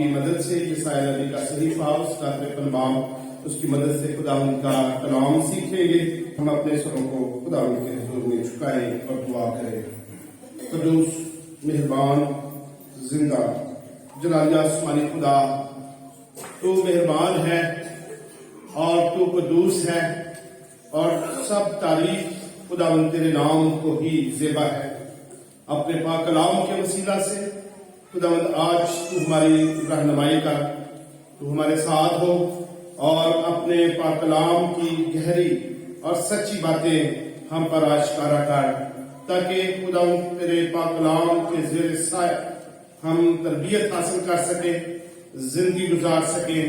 کی مدد سے یسایہ نبی کا صحیفہ اس کا 53 باب اس کی مدد سے خداوند کا کلام سیکھیں گے. ہم اپنے سروں کو خداوند کے حضور میں جھکائیں اور دعا کریں. قدوس مہربان زندہ جلالیہ آسمانی خدا، تو مہربان ہے اور تو قدوس ہے اور سب تعریف خداوند تیرے نام کو ہی زیبا ہے. اپنے پاک کلام کے وسیلہ سے خداوند آج تو ہماری رہنمائی کر، تو ہمارے ساتھ ہو اور اپنے پاک کلام کی گہری اور سچی باتیں ہم پر آشکارا کر، تاکہ خداوند تیرے پاک کلام کے زیر سایہ ہم تربیت حاصل کر سکیں، زندگی گزار سکیں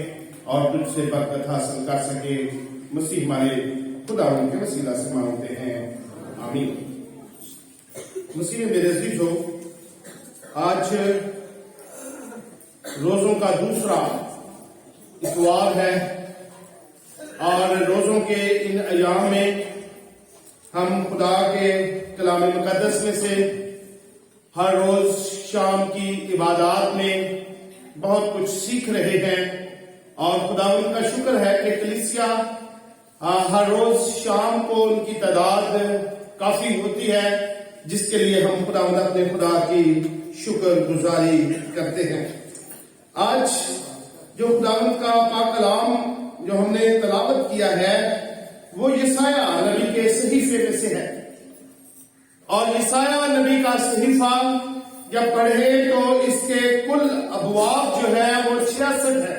اور تجھ سے برکت حاصل کر سکیں. مسیح ہمارے خداوند کے وسیلہ سے مانگتے ہیں، آمین. مسیح میرے عزیزو، آج روزوں کا دوسرا اتوار ہے اور روزوں کے ان ایام میں ہم خدا کے کلام مقدس میں سے ہر روز شام کی عبادات میں بہت کچھ سیکھ رہے ہیں. اور خداوند کا شکر ہے کہ کلیسیا ہر روز شام کو ان کی تعداد کافی ہوتی ہے، جس کے لیے ہم خداوند اپنے خدا کی شکر گزاری کرتے ہیں. آج جو خداوند کا پاک کلام جو ہم نے تلاوت کیا ہے وہ یسایہ نبی کے صحیفے میں سے ہے. اور یسایہ نبی کا صحیفہ جب پڑھیں تو اس کے کل ابواب جو ہے وہ 66 ہے،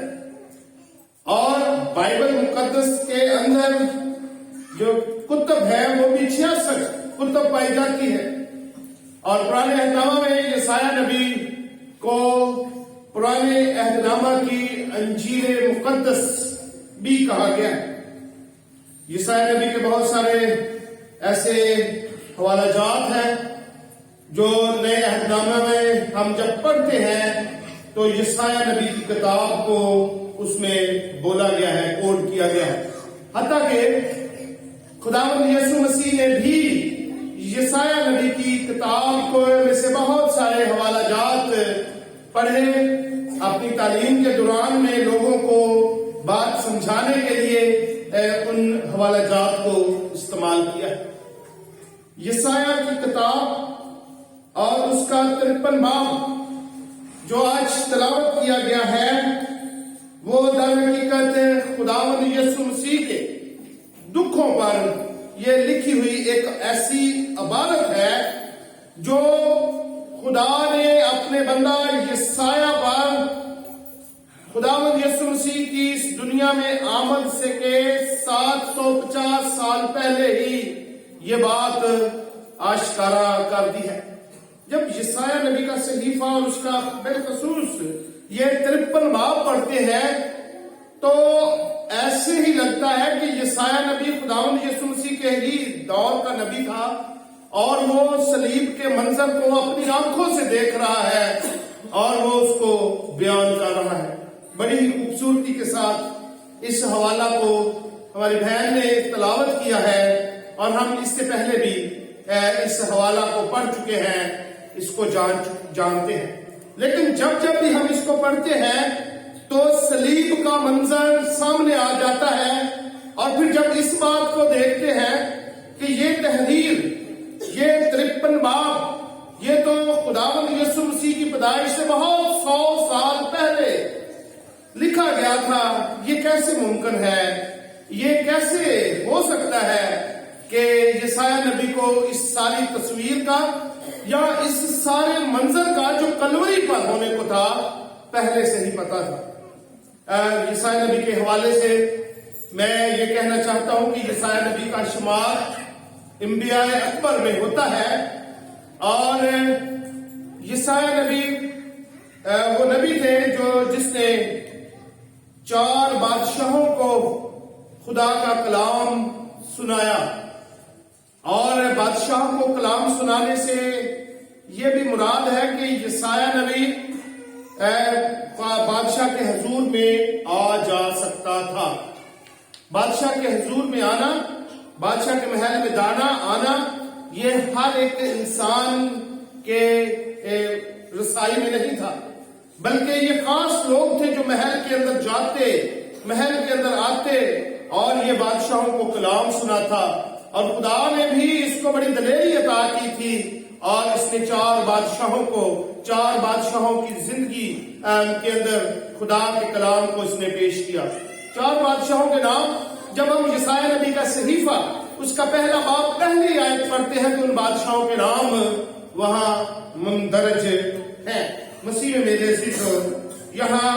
اور بائبل مقدس کے اندر جو کتب ہے وہ بھی 66 کتب پائی جاتی ہے. اور پرانے عہد نامہ میں یسایہ نبی کو پرانے عہد نامہ کی انجیل مقدس بھی کہا گیا ہے. یسایہ نبی کے بہت سارے ایسے حوالہ جات ہیں جو نئے عہد نامہ میں ہم جب پڑھتے ہیں تو یسایہ نبی کی کتاب کو اس میں بولا گیا ہے، کوٹ کیا گیا ہے. حتیٰ کہ خداوند یسوع مسیح نے بھی یسایہ نبی کی کتاب کو میں سے بہت سارے حوالہ جات پڑھے، اپنی تعلیم کے دوران میں لوگوں کو بات سمجھانے کے لیے ان حوالہ جات کو استعمال کیا. یسایہ کی کتاب اور اس کا 53 باب جو آج تلاوت کیا گیا ہے وہ در حقیقت خداوند یسوع مسیح کے دکھوں پر یہ لکھی ہوئی ایک ایسی عبارت ہے جو خدا نے اپنے بندہ یسایہ پر خداوند یسوع مسیح کی اس دنیا میں آمد سے کے 750 سال پہلے ہی یہ بات آشکارا کر دی ہے. جب یسایہ نبی کا صحیفہ اور اس کا بالخصوص یہ 53 باب پڑھتے ہیں تو ایسے ہی لگتا ہے کہ یسایہ نبی خداوند یسوع مسیح کے ہی دور کا نبی تھا اور وہ صلیب کے منظر کو اپنی آنکھوں سے دیکھ رہا ہے اور وہ اس کو بیان کر رہا ہے. بڑی ہی خوبصورتی کے ساتھ اس حوالہ کو ہماری بہن نے تلاوت کیا ہے اور ہم اس سے پہلے بھی اس حوالہ کو پڑھ چکے ہیں، اس کو جانتے ہیں. لیکن جب بھی ہم اس کو پڑھتے ہیں تو صلیب کا منظر سامنے آ جاتا ہے، اور پھر جب اس بات کو دیکھتے ہیں کہ یہ تحریر، یہ 53 باب یہ تو خداوند یسوع مسیح کی پیدائش سے بہت 100 سال پہلے لکھا گیا تھا، یہ کیسے ممکن ہے، یہ کیسے ہو سکتا ہے کہ یسایہ نبی کو اس ساری تصویر کا یا اس سارے منظر کا جو کلوری پر ہونے کو تھا پہلے سے ہی پتا تھا. یسایہ نبی کے حوالے سے میں یہ کہنا چاہتا ہوں کہ یسایہ نبی کا شمار انبیاء اکبر میں ہوتا ہے، اور یسایہ نبی وہ نبی تھے جس نے 4 بادشاہوں کو خدا کا کلام سنایا. اور بادشاہوں کو کلام سنانے سے یہ بھی مراد ہے کہ یسایہ نبی بادشاہ کے حضور میں آ جا سکتا تھا. بادشاہ کے حضور میں آنا، بادشاہ کے محل میں آنا، یہ ہر ایک انسان کے رسائی میں نہیں تھا. بلکہ یہ خاص لوگ تھے جو محل کے اندر جاتے، محل کے اندر آتے اور یہ بادشاہوں کو کلام سنا تھا. اور خدا نے بھی اس کو بڑی دلیری عطا کی تھی اور اس نے 4 بادشاہوں کی زندگی کے اندر خدا کے کلام کو اس نے پیش کیا. 4 بادشاہوں کے نام جب ہم یسایا نبی کا صحیفہ اس کا پہلا باب پہلی آیت پڑھتے ہیں تو ان بادشاہوں کے نام وہاں مندرج ہیں. مسیح میں میرے عزیزو، یہاں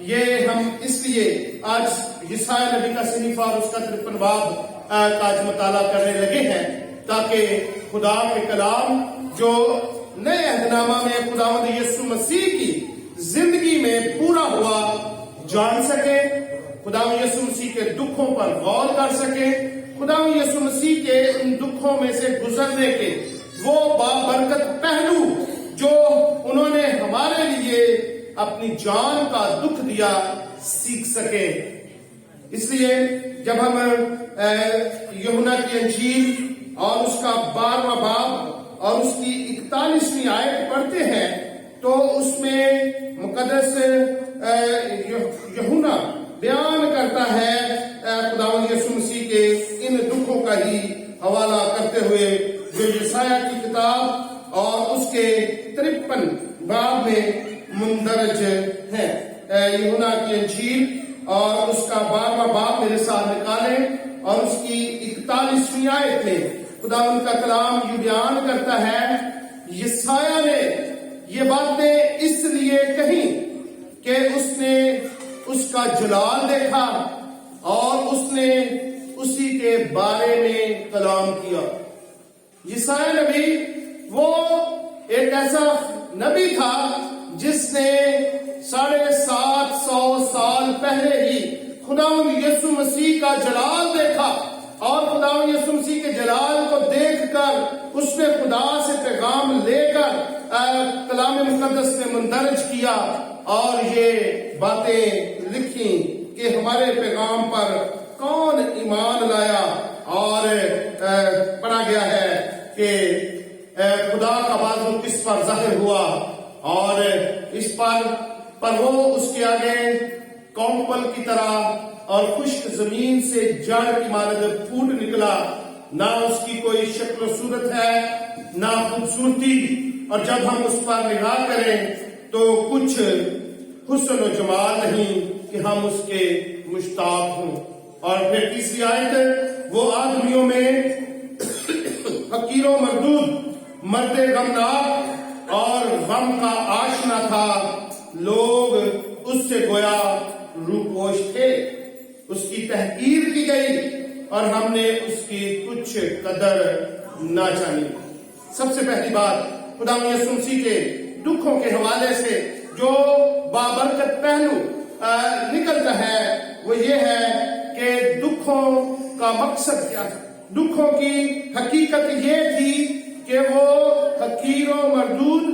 یہ ہم اس لیے آج یسایا نبی کا صحیفہ اور اس کا 53 باب کا آج مطالعہ کرنے لگے ہیں تاکہ خدا کے کلام جو نئے عہد نامہ میں خداوند یسوع مسیح کی زندگی میں پورا ہوا جان سکے، خداوند یسوع مسیح کے دکھوں پر غور کر سکے، خداوند یسوع مسیح کے ان دکھوں میں سے گزرنے کے وہ بابرکت پہلو جو انہوں نے ہمارے لیے اپنی جان کا دکھ دیا سیکھ سکے. اس لیے جب ہم یوحنا کی انجیل اور اس کا 12واں باب اور اس کی 41ویں آیت پڑھتے ہیں تو اس میں مقدس یوحنا بیان کرتا ہے خداوند یسوع مسیح کے ان دکھوں کا ہی حوالہ کرتے ہوئے جو یسایا کی کتاب اور اس کے 53 باب میں مندرج ہے. یوحنا کی انجیل اور اس کا 12واں باب میرے ساتھ نکالیں اور اس کی 41ویں آیت میں خداوند کا کلام یہ بیان کرتا ہے، یسایا نے یہ باتیں اس لیے کہیں کہ اس نے اس کا جلال دیکھا اور اس نے اسی کے بارے میں کلام کیا. یسایا نبی وہ ایک ایسا نبی تھا جس نے 750 سال پہلے ہی خداوند یسوع مسیح کا جلال دیکھا اور خداوند یسوع مسیح کے جلال کو دیکھ کر اس نے خدا سے پیغام لے کر کلام مقدس میں مندرج کیا اور یہ باتیں لکھی کہ ہمارے پیغام پر کون ایمان لایا. اور پڑھا گیا ہے کہ خدا کا بازو کس پر ظاہر ہوا اور اس پر وہ اس کے آگے کونپل کی طرح اور خشک زمین سے جڑ کی مانند پھوٹ نکلا. نہ اس کی کوئی شکل و صورت ہے نہ خوبصورتی، اور جب ہم اس پر نگاہ کریں تو کچھ حسن و جمال نہیں کہ ہم اس کے مشتاق ہوں. اور پھر تیسری آیت، وہ آدمیوں میں حقیر و مردود، مرد غمناک اور غم کا آشنا تھا. لوگ اس سے گویا روپوش تھے، اس کی تحقیر کی گئی اور ہم نے اس کی کچھ قدر نہ جانی. سب سے پہلی بات خدا یسوع مسیح کے دکھوں کے حوالے سے جو بابرکت پہلو نکلتا ہے وہ یہ ہے کہ دکھوں کا مقصد کیا تھا. دکھوں کی حقیقت یہ تھی کہ وہ حقیر و مردود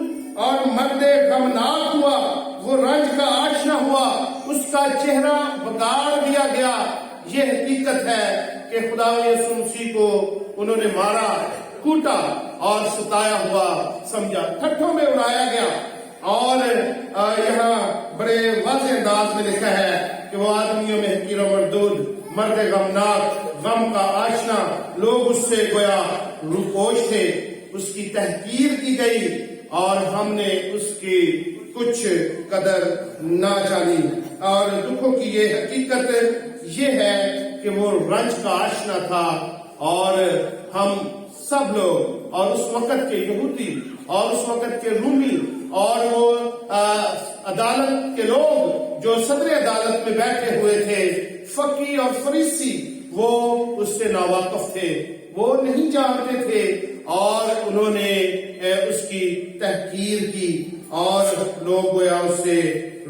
اور مرد غمناک ہوا، وہ رنج کا آشنا ہوا، اس کا چہرہ بگاڑ دیا گیا. یہ حقیقت ہے کہ خدا یسوع مسیح کو انہوں نے مارا، کوٹا اور ستایا ہوا سمجھا، ٹھٹھوں میں اڑایا گیا. اور یہاں بڑے واضح انداز میں لکھا ہے کہ وہ آدمیوں میں حقیر و مردود، مرد غمناک، غم کا آشنا، لوگ اس سے گویا روپوش تھے. اس کی تحقیر کی گئی اور ہم نے اس کی کچھ قدر نہ جانی. اور دکھوں کی یہ حقیقت یہ ہے کہ وہ رنج کا آشنا تھا اور ہم سب لوگ اور اس وقت کے یہودی اور اس وقت کے رومی اور وہ عدالت کے لوگ جو صدر عدالت میں بیٹھے ہوئے تھے، فقی اور فریسی، وہ اس سے ناواقف تھے، وہ نہیں جانتے تھے اور انہوں نے اس کی تحقیر کی اور لوگ گویا اس سے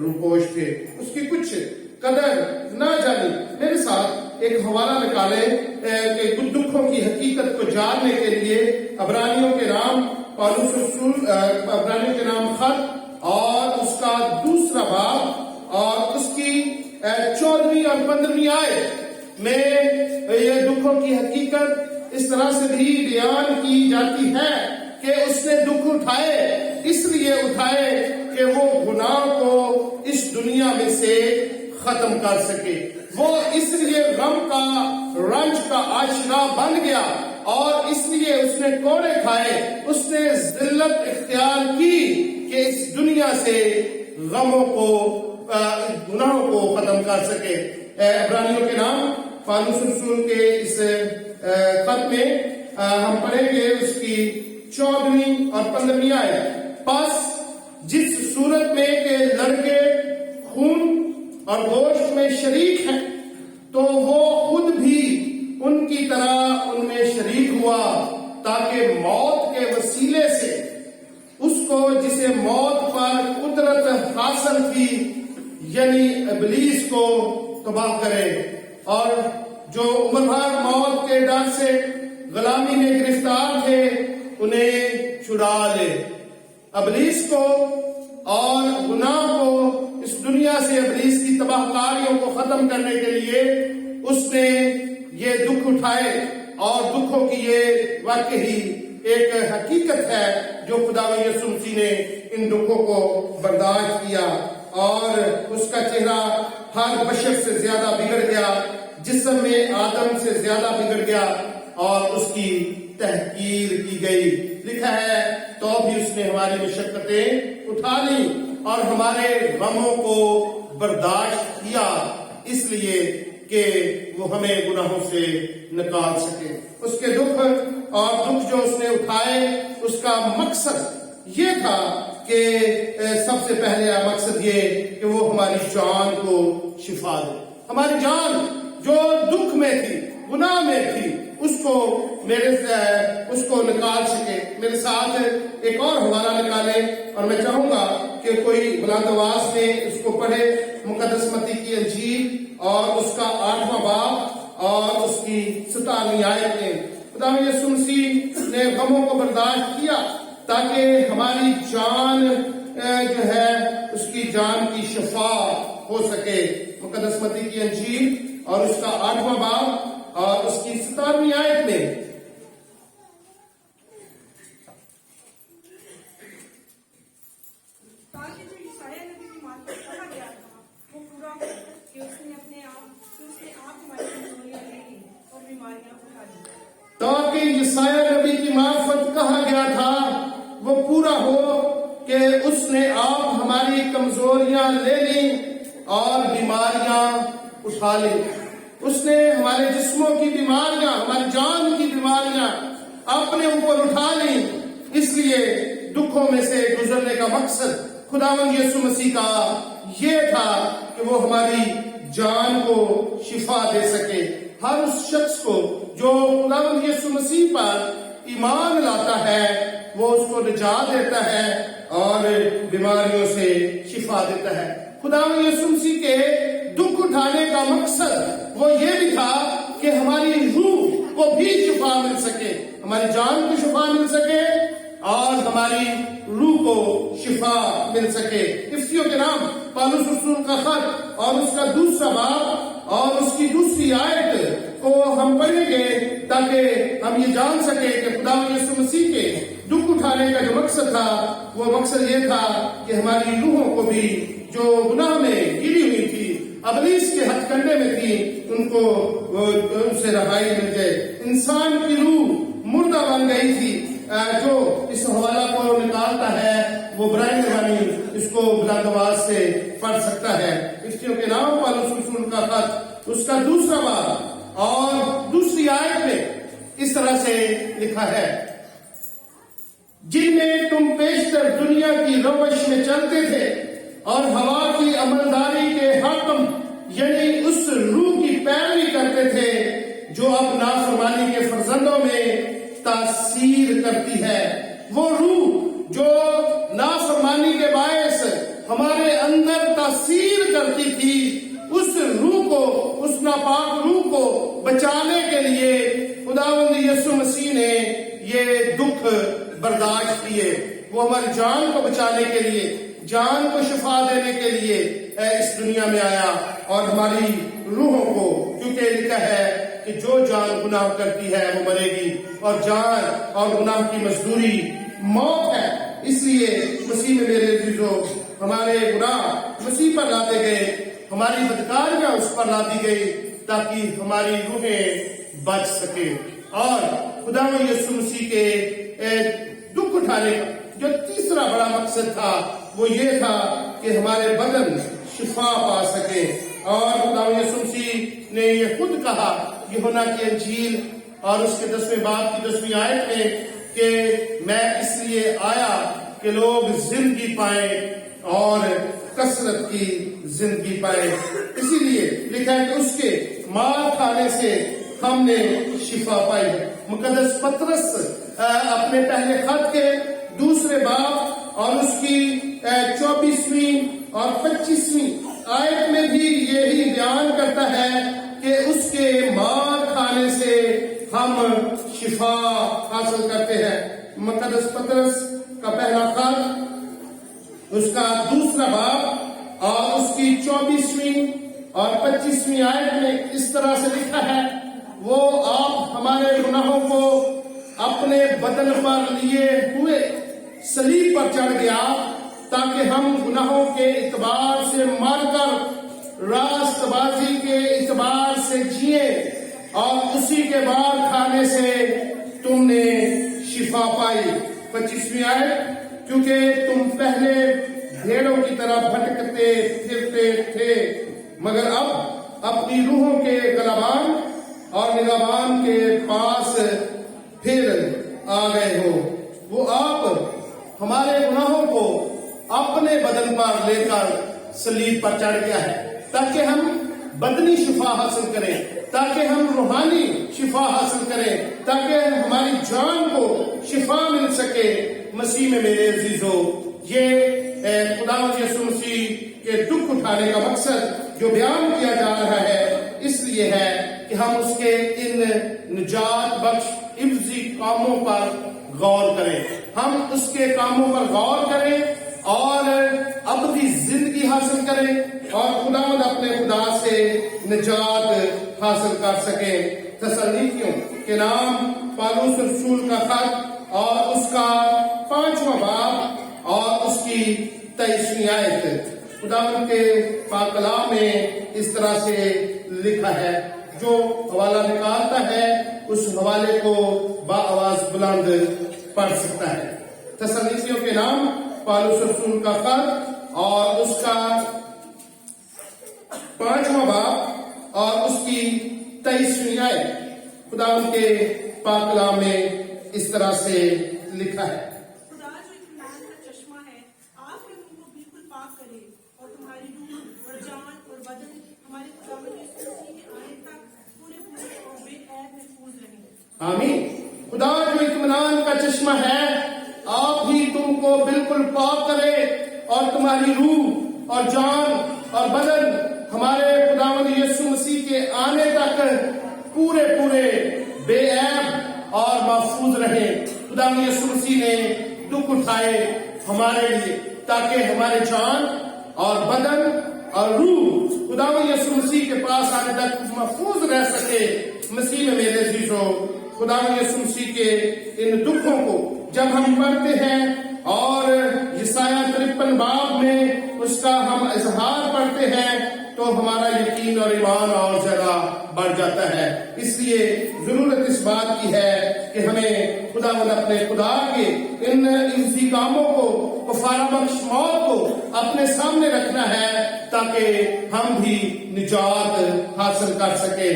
روپوش تھے، اس کی کچھ قدر نہ جانی. میرے ساتھ ایک حوالہ نکالیں کہ دکھوں کی حقیقت کو جاننے کے لیے عبرانیوں کے نام پالوس رسول عبرانیوں کے نام خط اور اس کا 2 باب اور اس کی 14ویں اور 15ویں آیت میں یہ دکھوں کی حقیقت اس طرح سے بھی بیان کی جاتی ہے کہ اس نے دکھ اٹھائے، اس لیے اٹھائے کہ وہ گناہ کو اس دنیا میں سے ختم کر سکے. وہ اس لیے غم کا رنج کا آشنا بن گیا اور اس لیے اس نے کوڑے کھائے, اس نے ذلت اختیار کی کہ اس دنیا سے غموں کو گناہوں کو ختم کر سکے. عبرانیوں کے نام پالوس رسول کے اس خط میں ہم پڑھیں گے اس کی 14ویں اور 15ویں آیت. پس جس صورت میں کہ لڑکے خون اور گوشت میں شریک ہیں تو وہ خود بھی ان کی طرح ان میں شریک ہوا, تاکہ موت کے وسیلے سے اس کو جسے موت پر قدرت حاصل تھی یعنی ابلیس کو تباہ کرے, اور جو عمر بھر موت کے ڈر سے غلامی میں گرفتار تھے انہیں چھڑا لے. ابلیس کو اور گناہ کو اس دنیا سے, ابلیس کی تباہ کاریوں کو ختم کرنے کے لیے اس نے یہ دکھ اٹھائے, اور دکھوں کی یہ واقعی ایک حقیقت ہے جو خداوند یسوع مسیح نے ان دکھوں کو برداشت کیا, اور اس کا چہرہ ہر بشر سے زیادہ بگڑ گیا, جسم میں آدم سے زیادہ بگڑ گیا اور اس کی تحقیر کی گئی. لکھا ہے تو بھی اس نے ہماری مشقتیں اٹھا لی اور ہمارے غموں کو برداشت کیا, اس لیے کہ وہ ہمیں گناہوں سے نکال سکے. اس کے دکھ اور دکھ جو اس نے اٹھائے اس کا مقصد یہ تھا کہ سب سے پہلے مقصد یہ کہ وہ ہماری جان کو شفا دے. ہماری جان جو دکھ میں تھی, گناہ میں تھی, اس کو نکال سکے. میرے ساتھ ایک اور حوالہ نکالیں اور میں چاہوں گا کہ کوئی بلند آواز میں اس کو پڑھے. مقدس متی کی انجیل اور اس کا 8واں باب اور اس کی 17ویں آیت میں خداوند یسوع مسیح نے غموں کو برداشت کیا تاکہ ہماری جان جو ہے اس کی جان کی شفا ہو سکے. مقدس متی کی انجیل اور اس کا 8واں باب اور اس کی 17ویں آیت میں تاکہ یسایہ نبی کی معرفت کہا گیا تھا وہ پورا ہو کہ اس نے آپ ہماری کمزوریاں لے لی اور بیماریاں اٹھا لی. اس نے ہمارے جسموں کی بیماریاں, ہماری جان کی بیماریاں اپنے اوپر اٹھا لی. اس لیے دکھوں میں سے گزرنے کا مقصد خداوند یسوع مسیح کا یہ تھا کہ وہ ہماری جان کو شفا دے سکے. ہر اس شخص کو جو خداوند یسوع مسیح پر ایمان لاتا ہے وہ اس کو نجات دیتا ہے اور بیماریوں سے شفا دیتا ہے. خداوند یسوع مسیح کے دکھ اٹھانے کا مقصد وہ یہ بھی تھا کہ ہماری روح کو بھی شفا مل سکے, ہماری جان کو شفا مل سکے اور ہماری روح کو شفا مل سکے. افسیوں کے نام پالوس رسول کا خط اور اس کا 2واں باب اور اس کی 2 آیت کو ہم پڑھیں گے تاکہ ہم یہ جان سکیں کہ خداوند یسوع مسیح کے دکھ اٹھانے کا جو مقصد تھا وہ مقصد یہ تھا کہ ہماری روحوں کو بھی جو گناہ میں گری ہوئی تھی, ابلیس کے ہتھ کنڈے میں تھی, ان کو ان سے رہائی مل جائے. انسان کی روح مردہ بن گئی تھی. جو اس حوالہ کو نکالتا ہے وہ برائے مہربانی اس کو بلند آواز سے پڑھ سکتا ہے. افسیوں کے نام پالوس رسول کا خط اس کا 2واں باب اور 2 آیت میں اس طرح سے لکھا ہے, جن میں تم بیشتر دنیا کی روش میں چلتے تھے اور ہوا کی عملداری کے حاکم یعنی اس روح کی پیروی کرتے تھے جو اب نافرمانی کے فرزندوں میں تاثیر کرتی ہے. وہ روح جو نافرمانی کے باعث ہمارے اندر تاثیر کرتی تھی, اس روح کو, اس ناپاک روح کو بچانے کے لیے خداوند یسوع مسیح نے یہ دکھ برداشت کیے. وہ ہماری جان کو بچانے کے لیے, جان کو شفا دینے کے لیے اس دنیا میں آیا اور ہماری روحوں کو, کیونکہ لکھا ہے کہ جو جان گناہ کرتی ہے وہ مرے گی اور جان اور گناہ کی مزدوری موت ہے. اس لیے مسیح میں میرے عزیزو ہمارے گناہ مسیح پر لاتے گئے، ہماری بدکاریاں اس پر لا دی گئی تاکہ ہماری روحیں بچ سکے۔ اور خدا یسوع مسیح کے دکھ اٹھانے کا جو تیسرا بڑا مقصد تھا وہ یہ تھا کہ ہمارے بدن شفا پا سکے۔ اور خدا یسوع مسیح نے یہ خود کہا یوحنا کی انجیل اور اس کے 10ویں باب کی 10ویں آیت میں کہ میں اس لیے آیا کہ لوگ زندگی پائیں اور کثرت کی زندگی پائیں۔ اسی لیے لکھا ہے کہ اس کے مار کھانے سے ہم نے شفا پائی ہے۔ مقدس پطرس اپنے پہلے خط کے 2 باب اور اس کی 24ویں اور 25ویں آیت میں بھی یہی بیان کرتا ہے کہ اس کے مار کھانے سے ہم شفا حاصل کرتے ہیں۔ مقدس پطرس کا پہلا خط اس کا 2 باب اور اس کی 24ویں اور 25ویں آیت میں اس طرح سے لکھا ہے، وہ آپ ہمارے گناہوں کو اپنے بدن پر لیے ہوئے صلیب پر چڑھ گیا تاکہ ہم گناہوں کے اعتبار سے مر کر راست بازی کے اعتبار سے جیے، اور اسی کے بعد کھانے سے تم نے شفا پائی۔ 25ویں آیت، کیونکہ تم پہلے بھیڑوں کی طرح بھٹکتے پھرتے تھے مگر اب اپنی روحوں کے غلبان اور نگہبان کے پاس پھر آ گئے ہو۔ وہ آپ ہمارے گناہوں کو اپنے بدن پر لے کر صلیب پر چڑھ گیا ہے تاکہ ہم بدنی شفا حاصل کریں، تاکہ ہم روحانی شفا حاصل کریں، تاکہ ہماری جان کو شفا مل سکے۔ مسیح میں میرے عزیزو، یہ خداوند یسوع مسیح کے دکھ اٹھانے کا مقصد جو بیان کیا جا رہا ہے اس لیے ہے کہ ہم اس کے ان نجات بخش عوضی کاموں پر غور کریں، ہم اس کے کاموں پر غور کریں اور ابدی زندگی حاصل کریں اور خداوند اپنے خدا سے نجات حاصل کر سکیں۔ تسالونیکیوں کے نام پالوس رسول کا خط اور اس کا 5واں باب اور اس کی 23ویں آیت، خداوند کے پاک کلام میں اس طرح سے لکھا ہے۔ جو حوالہ نکالتا ہے اس حوالے کو بآواز بلند پڑھ سکتا ہے۔ تسالونیکیوں کے نام پالوس رسول کا خط اور اس کا 5واں باب اور اس کی 23ویں آیت، خداوند کے پاک کلام میں اس طرح سے لکھا ہے۔ خدا جو اطمینان کا چشمہ ہے، آپ کے روح کو بالکل پاک کرے اور تمہاری روح اور جان اور بدن ہمارے خداوند یسوع مسیح کے آنے تک پورے اور بے عیب محفوظ رہیں۔ آمین۔ خدا جو اطمینان کا چشمہ ہے، آپ ہی تم کو بالکل پاک کرے اور تمہاری روح اور جان اور بدن ہمارے خداوند یسوع مسیح کے آنے تک پورے بے عیب اور محفوظ رہے۔ خداوند یسوع مسیح نے دکھ اٹھائے ہمارے لیے تاکہ ہمارے جان اور بدن اور روح خداوند یسوع مسیح کے پاس آنے تک محفوظ رہ سکے۔ مسیح میں میرے عزیزو، خداوند یسوع مسیح کے ان دکھوں کو جب ہم پڑھتے ہیں اور یسایہ 53 باب میں اس کا ہم اظہار پڑھتے ہیں تو ہمارا یقین اور ایمان اور زیادہ بڑھ جاتا ہے۔ اس لیے ضرورت اس بات کی ہے کہ ہمیں خداوند اپنے خدا کے ان عوضی کاموں کو، کفارہ بخش موت کو اپنے سامنے رکھنا ہے تاکہ ہم بھی نجات حاصل کر سکیں۔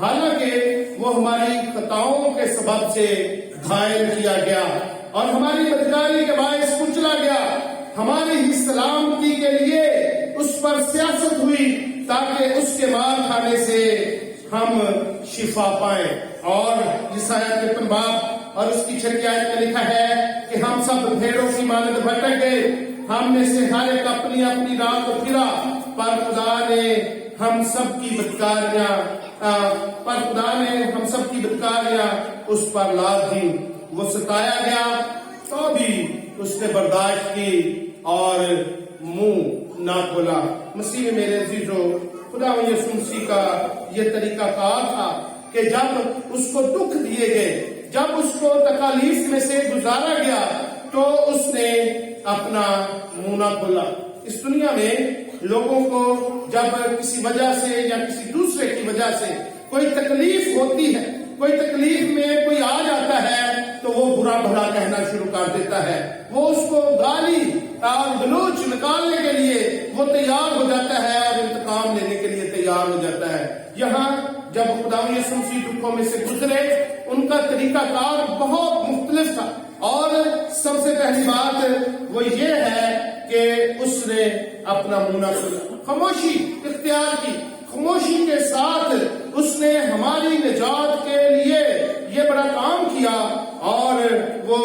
حالانکہ وہ ہماری خطاؤں کے سبب سے گھائل کیا گیا اور ہماری بدکاری کے باعث کچلا گیا، ہماری ہی سلامتی کے لیے اس پر سیاست ہوئی تاکہ اس کے مار کھانے سے ہم شفا پائیں۔ اور یسایہ 53 باب اور اس کی 6 آیت میں لکھا ہے کہ ہم سب بھیڑوں کی مانند بھٹک گئے، ہم میں سے ہر ایک اپنی اپنی راہ کو پھرا، پر خدا نے ہم سب کی بدکاریاں اس پر لاد دی۔ وہ ستایا گیا تو بھی اس نے برداشت کی اور منہ نہ کھولا۔ مسیح میں میرے عزیزو، خدا یسوع مسیح کا یہ طریقہ کار تھا کہ جب اس کو دکھ دیے گئے، جب اس کو تکالیف میں سے گزارا گیا تو اس نے اپنا منہ نہ کھولا۔ اس دنیا میں لوگوں کو جب کسی وجہ سے یا کسی دوسرے کی وجہ سے کوئی تکلیف ہوتی ہے، کوئی تکلیف میں کوئی آ جاتا ہے تو وہ برا بھلا کہنا شروع کر دیتا ہے، وہ اس کو گالی اور گلوچ نکالنے کے لیے وہ تیار ہو جاتا ہے اور انتقام لینے کے لیے تیار ہو جاتا ہے۔ یہاں جب خداوند یسوع مسیح دکھوں میں سے گزرے، ان کا طریقہ کار بہت مختلف تھا، اور سب سے پہلی بات وہ یہ ہے کہ اس نے اپنا منہ نہ کھولا، خاموشی اختیار کی۔ خاموشی کے ساتھ اس نے ہماری نجات کے لیے یہ بڑا کام کیا، اور وہ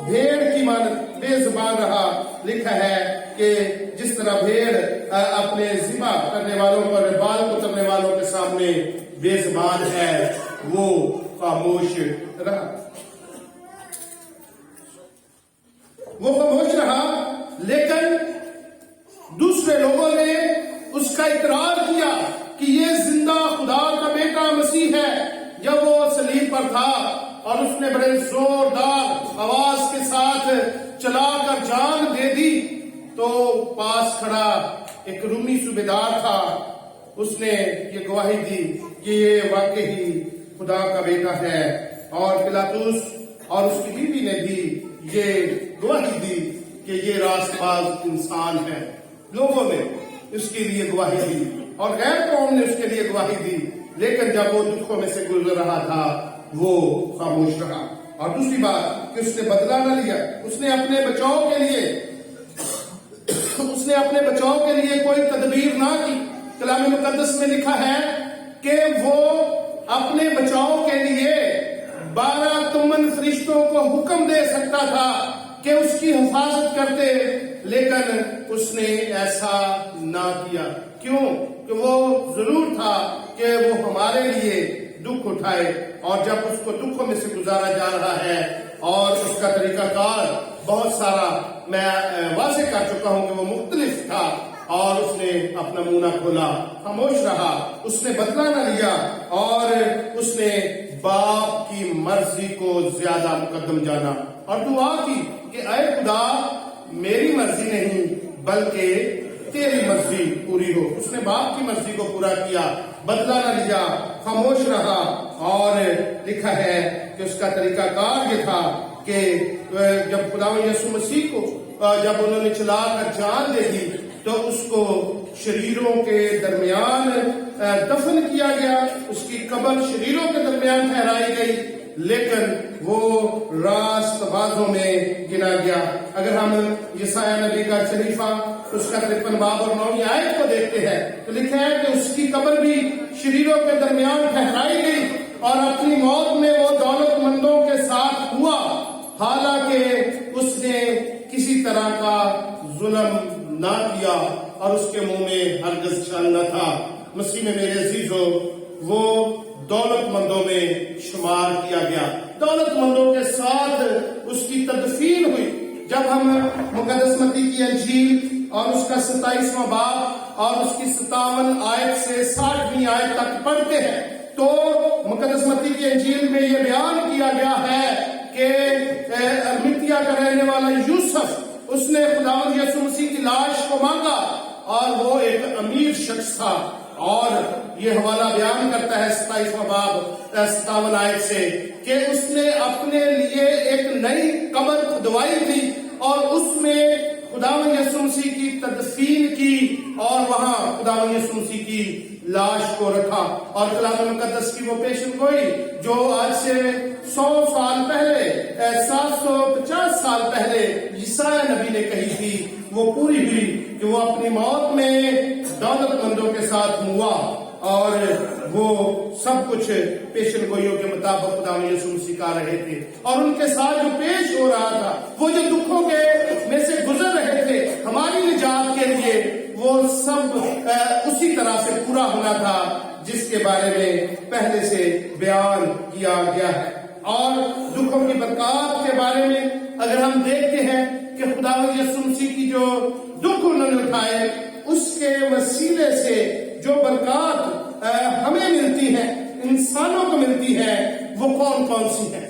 بھیڑ کی مانند بے زبان رہا۔ لکھا ہے کہ جس طرح بھیڑ اپنے ذبح کرنے والوں پر بال کترنے والوں کے سامنے بے زبان ہے، وہ خاموش رہا۔ وہ خاموش رہا، لیکن دوسرے لوگوں نے اس کا اقرار کیا کہ یہ زندہ خدا کا بیٹا مسیح ہے۔ جب وہ صلیب پر تھا اور اس نے بڑے زوردار آواز کے ساتھ چلا کر جان دے دی، تو پاس کھڑا ایک رومی صوبیدار تھا، اس نے یہ گواہی دی کہ یہ واقعی خدا کا بیٹا ہے، اور پلاطس اور اس کی بیوی نے بھی یہ گواہی دی کہ یہ راست باز انسان ہے۔ لوگوں نے اس کے لیے گواہی دی اور غیر قوم نے اس کے لیے گواہی دی، لیکن جب وہ دکھوں میں سے گزر رہا تھا وہ خاموش رہا۔ اور دوسری بات کہ اس نے بدلہ نہ لیا، اس نے اپنے بچاؤ کے لیے کوئی تدبیر نہ کی۔ کلام مقدس میں لکھا ہے کہ وہ اپنے بچاؤ کے لیے 12 تمن فرشتوں کو حکم دے سکتا تھا کہ اس کی حفاظت کرتے، لیکن اس نے ایسا نہ کیا۔ کیوں؟ کہ وہ ضرور تھا کہ وہ ہمارے لیے دکھ اٹھائے، اور جب اس کو دکھوں میں سے گزارا جا رہا ہے اور اس کا طریقہ کار بہت سارا میں واضح کر چکا ہوں کہ وہ مختلف تھا، اور اس نے اپنا منہ نہ کھولا، خاموش رہا، اس نے بدلہ نہ لیا، اور اس نے باپ کی مرضی کو زیادہ مقدم جانا اور دعا کی کہ اے خدا، میری مرضی نہیں بلکہ تیری مرضی پوری ہو۔ اس نے باپ کی مرضی کو پورا کیا، بدلہ نہ لیا، خاموش رہا، اور لکھا ہے کہ اس کا طریقہ کار یہ تھا کہ جب خداوند یسوع مسیح کو جب انہوں نے چلا کر جان دے دی تو اس کو شریروں کے درمیان دفن کیا گیا، اس کی قبر شریروں کے درمیان ٹھہرائی گئی، لیکن وہ راست بازوں میں گنا گیا۔ اگر ہم یسایہ نبی کا شریفہ اس کا 53 باب اور 9 آیت کو دیکھتے ہیں تو لکھا ہے کہ اس کی قبر بھی شریروں کے درمیان ٹھہرائی گئی، اور اپنی موت میں وہ دولت مندوں کے ساتھ ہوا، حالانکہ اس نے کسی طرح کا ظلم نہ کیا اور اس کے منہ میں ہرگز چھل نہ تھا۔ مسیح میں میرے عزیزو، وہ دولت مندوں میں شمار کیا گیا، دولت مندوں کے ساتھ اس کی تدفین ہوئی۔ جب ہم مقدس متی کی انجیل اور اس کا 27واں باب اور اس کی 57 آیت سے 60ویں آیت تک پڑھتے ہیں تو مقدس متی کی انجیل میں یہ بیان کیا گیا ہے کہ ارمتیا کا رہنے والا یوسف، اس نے خداوند یسوع مسیح کی لاش کو مانگا، اور وہ ایک امیر شخص تھا، اور یہ حوالہ بیان کرتا ہے 27واں باب 57 آیت سے کہ اس نے اپنے لیے ایک نئی قبر کھدوائی تھی اور اس میں خداوند یسوع مسیح کی تدفین کی، اور وہاں خداوند یسوع مسیح کی لاش کو رکھا۔ اور کلام مقدس کی وہ پیشن گوئی جو آج سے 100 سال پہلے 750 سال پہلے یسایہ نبی نے کہی تھی، وہ پوری ہوئی کہ وہ اپنی موت میں دولت مندوں کے ساتھ ہوا، اور وہ سب کچھ پیشن گوئیوں کے مطابق خداوند یسوع مسیح کا رہے تھے، اور ان کے ساتھ جو پیش ہو رہا تھا، وہ جو دکھوں کے میں سے گزر رہے تھے ہماری نجات کے لیے، وہ سب اسی طرح سے پورا ہونا تھا جس کے بارے میں پہلے سے بیان کیا گیا ہے۔ اور دکھوں کی برکات کے بارے میں اگر ہم دیکھتے ہیں کہ خداوند یسوع مسیح کی جو دکھ انہوں نے اٹھائے، اس کے وسیلے سے جو برکات ہمیں ملتی ہے، انسانوں کو ملتی ہے، وہ کون کون سی ہے؟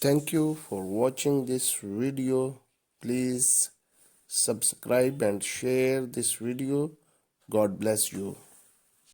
Thank you for watching this video. Please subscribe and share this video. God bless you.